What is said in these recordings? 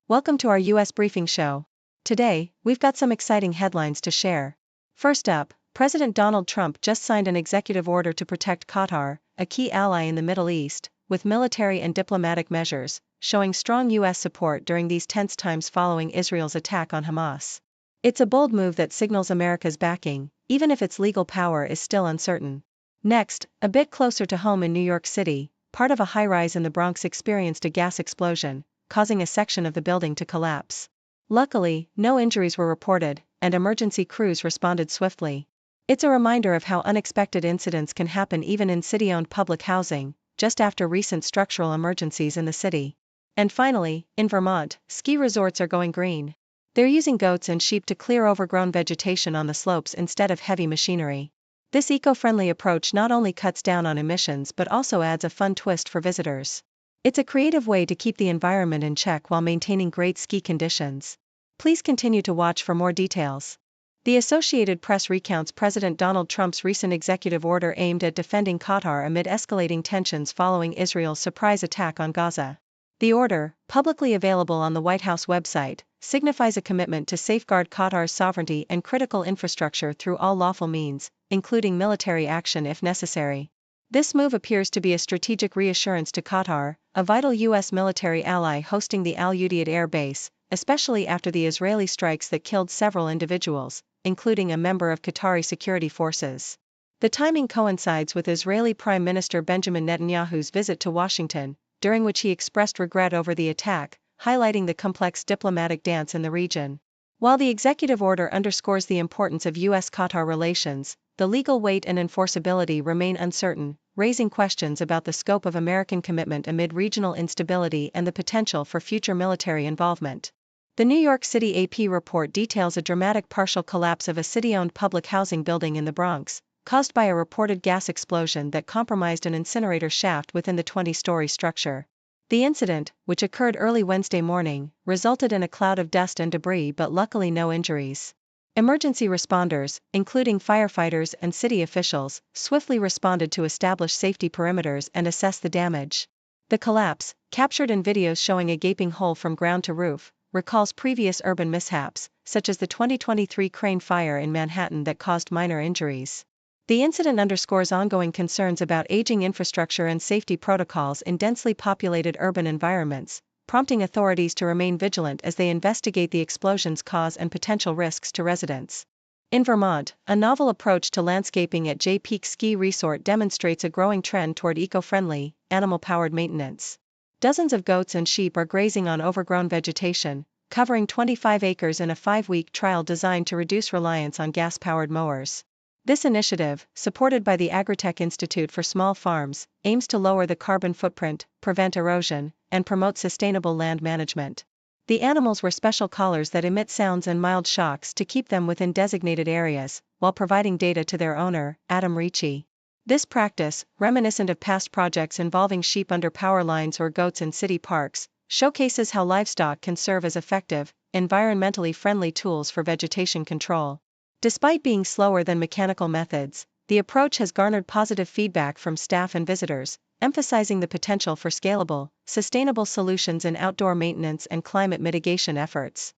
Welcome to our U.S. briefing show. Today, we've got some exciting headlines to share. First up, President Donald Trump just signed an executive order to protect Qatar, a key ally in the Middle East, with military and diplomatic measures, showing strong U.S. support during these tense times following Israel's attack on Hamas. It's a bold move that signals America's backing, even if its legal power is still uncertain. Next, a bit closer to home in New York City, part of a high-rise in the Bronx experienced a gas explosion, causing a section of the building to collapse. Luckily, no injuries were reported, and emergency crews responded swiftly. It's a reminder of how unexpected incidents can happen even in city-owned public housing, just after recent structural emergencies in the city. And finally, in Vermont, ski resorts are going green. They're using goats and sheep to clear overgrown vegetation on the slopes instead of heavy machinery. This eco-friendly approach not only cuts down on emissions but also adds a fun twist for visitors. It's a creative way to keep the environment in check while maintaining great ski conditions. Please continue to watch for more details. The Associated Press recounts President Donald Trump's recent executive order aimed at defending Qatar amid escalating tensions following Israel's surprise attack on Gaza. The order, publicly available on the White House website, signifies a commitment to safeguard Qatar's sovereignty and critical infrastructure through all lawful means, including military action if necessary. This move appears to be a strategic reassurance to Qatar, a vital U.S. military ally hosting the Al Udeid Air Base, especially after the Israeli strikes that killed several individuals, including a member of Qatari security forces. The timing coincides with Israeli Prime Minister Benjamin Netanyahu's visit to Washington, during which he expressed regret over the attack, highlighting the complex diplomatic dance in the region. While the executive order underscores the importance of U.S.-Qatar relations, the legal weight and enforceability remain uncertain, raising questions about the scope of American commitment amid regional instability and the potential for future military involvement. The New York City AP report details a dramatic partial collapse of a city-owned public housing building in the Bronx, caused by a reported gas explosion that compromised an incinerator shaft within the 20-story structure. The incident, which occurred early Wednesday morning, resulted in a cloud of dust and debris but luckily no injuries. Emergency responders, including firefighters and city officials, swiftly responded to establish safety perimeters and assess the damage. The collapse, captured in videos showing a gaping hole from ground to roof, recalls previous urban mishaps, such as the 2023 Crane fire in Manhattan that caused minor injuries. The incident underscores ongoing concerns about aging infrastructure and safety protocols in densely populated urban environments, prompting authorities to remain vigilant as they investigate the explosion's cause and potential risks to residents. In Vermont, a novel approach to landscaping at Jay Peak Ski Resort demonstrates a growing trend toward eco-friendly, animal-powered maintenance. Dozens of goats and sheep are grazing on overgrown vegetation, covering 25 acres in a 5-week trial designed to reduce reliance on gas-powered mowers. This initiative, supported by the Agritech Institute for Small Farms, aims to lower the carbon footprint, prevent erosion, and promote sustainable land management. The animals wear special collars that emit sounds and mild shocks to keep them within designated areas, while providing data to their owner, Adam Ricci. This practice, reminiscent of past projects involving sheep under power lines or goats in city parks, showcases how livestock can serve as effective, environmentally friendly tools for vegetation control. Despite being slower than mechanical methods, the approach has garnered positive feedback from staff and visitors, emphasizing the potential for scalable, sustainable solutions in outdoor maintenance and climate mitigation efforts.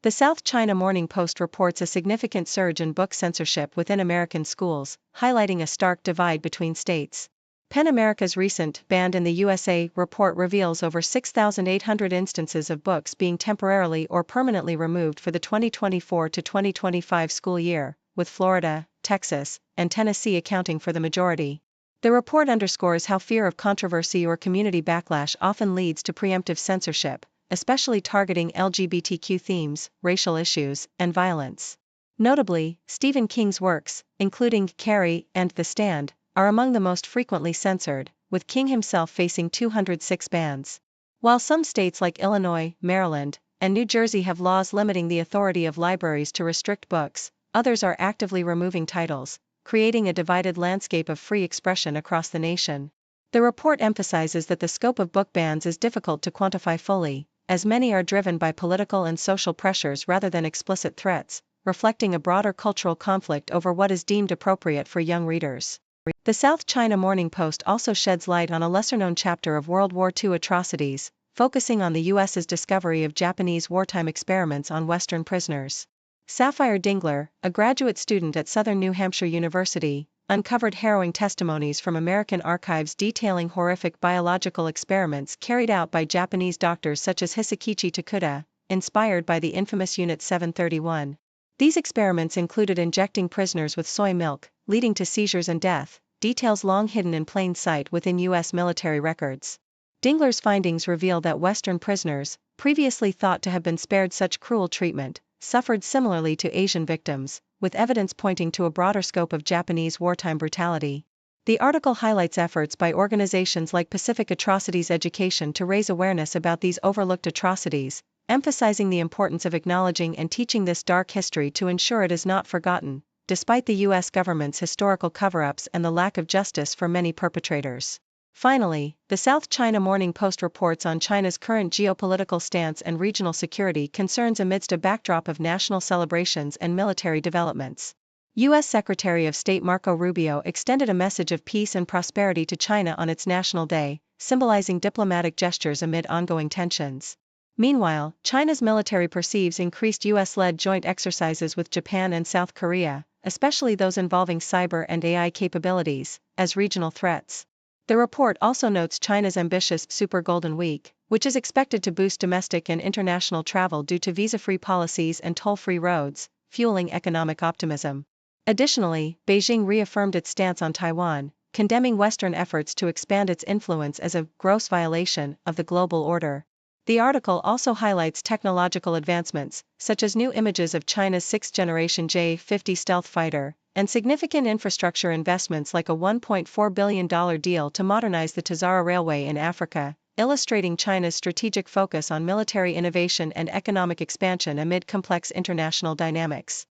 The South China Morning Post reports a significant surge in book censorship within American schools, highlighting a stark divide between states. PEN America's recent Banned in the USA report reveals over 6,800 instances of books being temporarily or permanently removed for the 2024 to 2025 school year, with Florida, Texas, and Tennessee accounting for the majority. The report underscores how fear of controversy or community backlash often leads to preemptive censorship, especially targeting LGBTQ themes, racial issues, and violence. Notably, Stephen King's works, including Carrie and The Stand, are among the most frequently censored, with King himself facing 206 bans. While some states like Illinois, Maryland, and New Jersey have laws limiting the authority of libraries to restrict books, others are actively removing titles, creating a divided landscape of free expression across the nation. The report emphasizes that the scope of book bans is difficult to quantify fully, as many are driven by political and social pressures rather than explicit threats, reflecting a broader cultural conflict over what is deemed appropriate for young readers. The South China Morning Post also sheds light on a lesser-known chapter of World War II atrocities, focusing on the U.S.'s discovery of Japanese wartime experiments on Western prisoners. Sapphire Dingler, a graduate student at Southern New Hampshire University, uncovered harrowing testimonies from American archives detailing horrific biological experiments carried out by Japanese doctors such as Hisakichi Takuda, inspired by the infamous Unit 731. These experiments included injecting prisoners with soy milk, leading to seizures and death, details long hidden in plain sight within U.S. military records. Dingler's findings reveal that Western prisoners, previously thought to have been spared such cruel treatment, suffered similarly to Asian victims, with evidence pointing to a broader scope of Japanese wartime brutality. The article highlights efforts by organizations like Pacific Atrocities Education to raise awareness about these overlooked atrocities, emphasizing the importance of acknowledging and teaching this dark history to ensure it is not forgotten, despite the U.S. government's historical cover-ups and the lack of justice for many perpetrators. Finally, the South China Morning Post reports on China's current geopolitical stance and regional security concerns amidst a backdrop of national celebrations and military developments. U.S. Secretary of State Marco Rubio extended a message of peace and prosperity to China on its National Day, symbolizing diplomatic gestures amid ongoing tensions. Meanwhile, China's military perceives increased U.S.-led joint exercises with Japan and South Korea, especially those involving cyber and AI capabilities, as regional threats. The report also notes China's ambitious Super Golden Week, which is expected to boost domestic and international travel due to visa-free policies and toll-free roads, fueling economic optimism. Additionally, Beijing reaffirmed its stance on Taiwan, condemning Western efforts to expand its influence as a gross violation of the global order. The article also highlights technological advancements, such as new images of China's sixth-generation J-50 stealth fighter, and significant infrastructure investments like a $1.4 billion deal to modernize the Tazara Railway in Africa, illustrating China's strategic focus on military innovation and economic expansion amid complex international dynamics.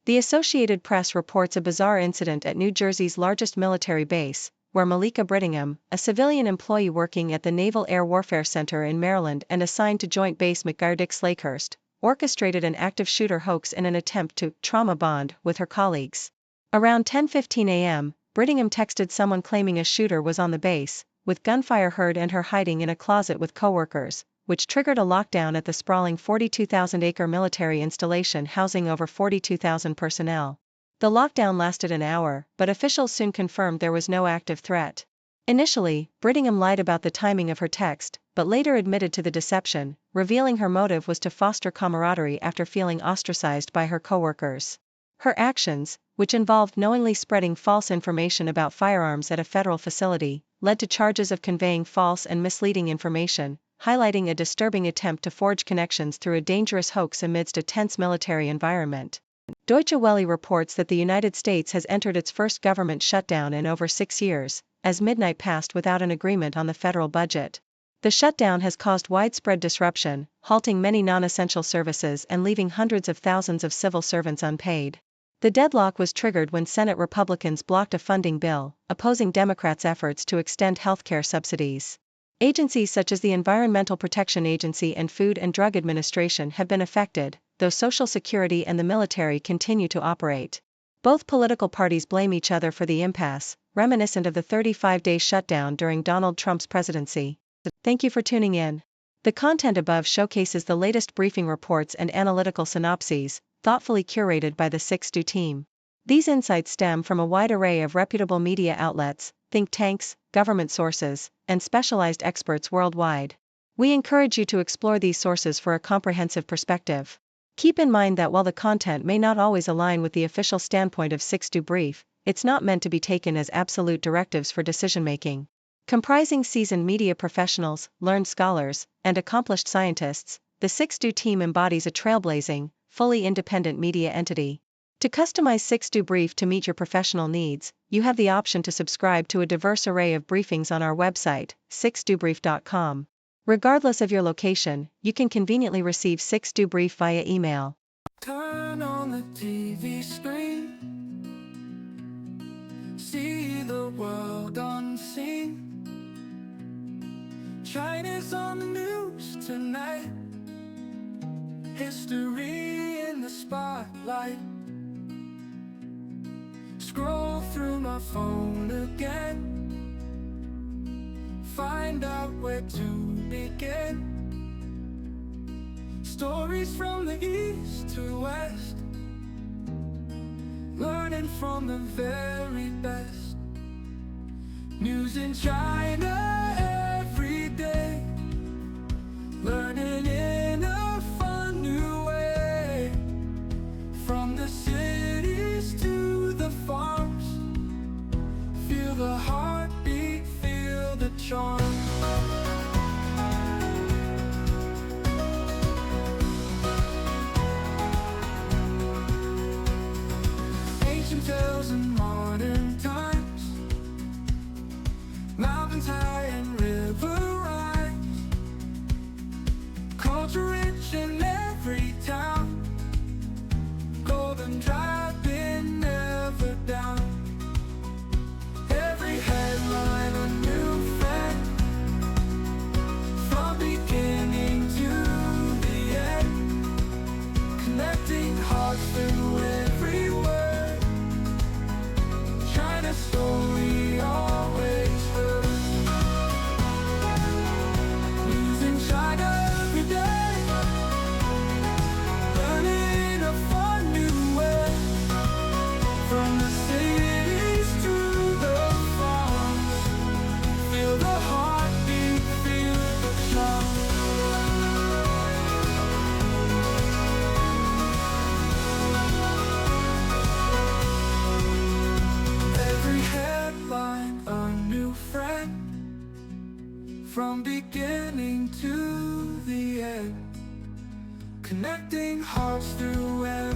The Associated Press reports a bizarre incident at New Jersey's largest military base, where Malika Brittingham, a civilian employee working at the Naval Air Warfare Center in Maryland and assigned to Joint Base McGardick-Slakehurst, orchestrated an active shooter hoax in an attempt to trauma bond with her colleagues. Around 10:15 a.m., Brittingham texted someone claiming a shooter was on the base, with gunfire heard and her hiding in a closet with coworkers, which triggered a lockdown at the sprawling 42,000-acre military installation housing over 42,000 personnel. The lockdown lasted an hour, but officials soon confirmed there was no active threat. Initially, Brittingham lied about the timing of her text, but later admitted to the deception, revealing her motive was to foster camaraderie after feeling ostracized by her coworkers. Her actions, which involved knowingly spreading false information about firearms at a federal facility, led to charges of conveying false and misleading information, highlighting a disturbing attempt to forge connections through a dangerous hoax amidst a tense military environment. Deutsche Welle reports that the United States has entered its first government shutdown in over 6 years, as midnight passed without an agreement on the federal budget. The shutdown has caused widespread disruption, halting many non-essential services and leaving hundreds of thousands of civil servants unpaid. The deadlock was triggered when Senate Republicans blocked a funding bill, opposing Democrats' efforts to extend healthcare subsidies. Agencies such as the Environmental Protection Agency and Food and Drug Administration have been affected, though Social Security and the military continue to operate. Both political parties blame each other for the impasse, reminiscent of the 35-day shutdown during Donald Trump's presidency. Thank you for tuning in. The content above showcases the latest briefing reports and analytical synopses, thoughtfully curated by the 6Do team. These insights stem from a wide array of reputable media outlets, think tanks, government sources, and specialized experts worldwide. We encourage you to explore these sources for a comprehensive perspective. Keep in mind that while the content may not always align with the official standpoint of 6Do Brief, it's not meant to be taken as absolute directives for decision-making. Comprising seasoned media professionals, learned scholars, and accomplished scientists, the 6Do team embodies a trailblazing, fully independent media entity. To customize 6Do Brief to meet your professional needs, you have the option to subscribe to a diverse array of briefings on our website, 6dobrief.com. Regardless of your location, you can conveniently receive 6Do Brief via email. Turn on the TV screen, see the world unseen. China's on the news tonight, history in the spotlight. spotlight. Scroll through my phone again, find out where to begin. Stories from the east to west, learning from the very best. News in China every day, learning in a fun new way. From the cities to the farms, feel the heartbeat, feel the charm. Ancient tales and modern times, mountains high and river rhymes, culture rich in every town, golden driving never down. Every headline a new friend, from beginning to the end, connecting hearts through every word. China's story always heard. News in China every day, learning a fun new way. From the cities to the farms, feel the heartbeat, feel the charm. Every headline a new friend, from beginning to the end, connecting hearts through every